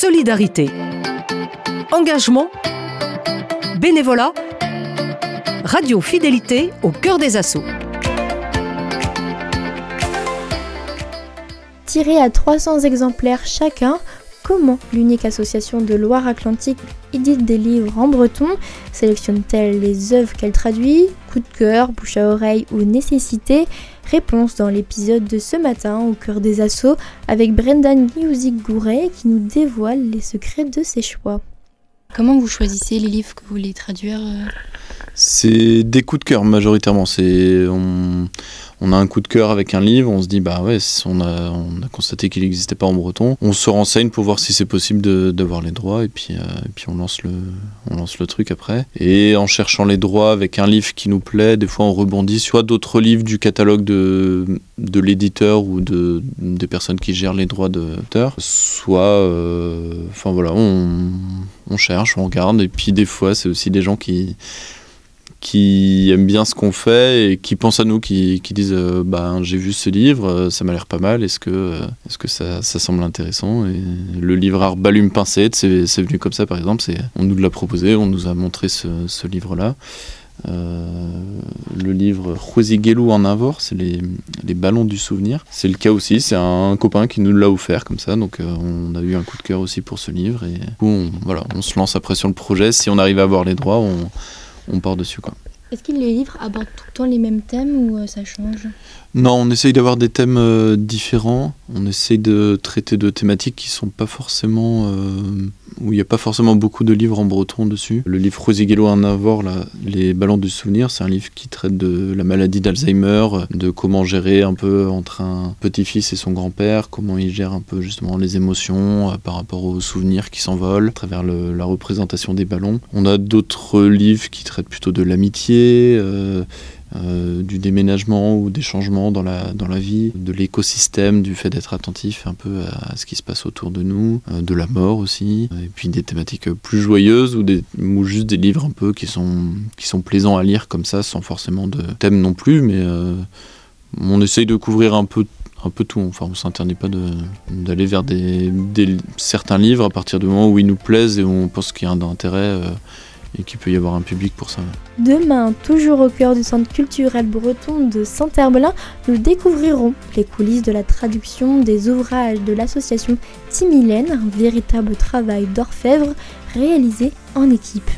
solidarité, engagement, bénévolat, radio fidélité au cœur des assauts. Tirés à 300 exemplaires chacun, comment l'unique association de Loire-Atlantique édite des livres en breton? Sélectionne-t-elle les œuvres qu'elle traduit? Coup de cœur, bouche à oreille ou nécessité? Réponse dans l'épisode de ce matin au cœur des assauts avec Brendan Guillauzic-Gouret qui nous dévoile les secrets de ses choix. Comment vous choisissez les livres que vous voulez traduire? C'est des coups de cœur majoritairement. On a un coup de cœur avec un livre, on se dit bah ouais, on a constaté qu'il n'existait pas en breton. On se renseigne pour voir si c'est possible d'avoir les droits et puis on lance le truc après. Et en cherchant les droits avec un livre qui nous plaît, des fois on rebondit soit d'autres livres du catalogue de l'éditeur ou des personnes qui gèrent les droits d'auteur, soit on cherche, on regarde et puis des fois c'est aussi des gens qui aiment bien ce qu'on fait et qui pensent à nous, qui disent j'ai vu ce livre, ça m'a l'air pas mal, est-ce que ça semble intéressant? Et le livre Arbalume Pincette, c'est venu comme ça par exemple, on nous l'a proposé, on nous a montré ce livre-là. Le livre Jueziguelu en Invor, c'est les ballons du souvenir. C'est le cas aussi, c'est un copain qui nous l'a offert comme ça, donc on a eu un coup de cœur aussi pour ce livre et du coup, on se lance après sur le projet. Si on arrive à avoir les droits, on part dessus quoi. Est-ce que les livres abordent tout le temps les mêmes thèmes ou ça change? Non, on essaye d'avoir des thèmes différents. On essaye de traiter de thématiques qui sont pas forcément où il n'y a pas forcément beaucoup de livres en breton dessus. Le livre Jueziguelu en Invor, là, les ballons du souvenir, c'est un livre qui traite de la maladie d'Alzheimer, de comment gérer un peu entre un petit-fils et son grand-père, comment il gère un peu justement les émotions par rapport aux souvenirs qui s'envolent à travers la représentation des ballons. On a d'autres livres qui traitent plutôt de l'amitié, du déménagement ou des changements dans la vie, de l'écosystème, du fait d'être attentif un peu à ce qui se passe autour de nous, de la mort aussi, et puis des thématiques plus joyeuses ou juste des livres un peu qui sont plaisants à lire comme ça, sans forcément de thème non plus, mais on essaye de couvrir un peu tout. Enfin, on s'interdit pas d'aller vers certains livres à partir du moment où ils nous plaisent et où on pense qu'il y a un intérêt et qu'il peut y avoir un public pour ça. Demain, toujours au cœur du centre culturel breton de Saint-Herblain, nous découvrirons les coulisses de la traduction des ouvrages de l'association Timilène, un véritable travail d'orfèvre réalisé en équipe.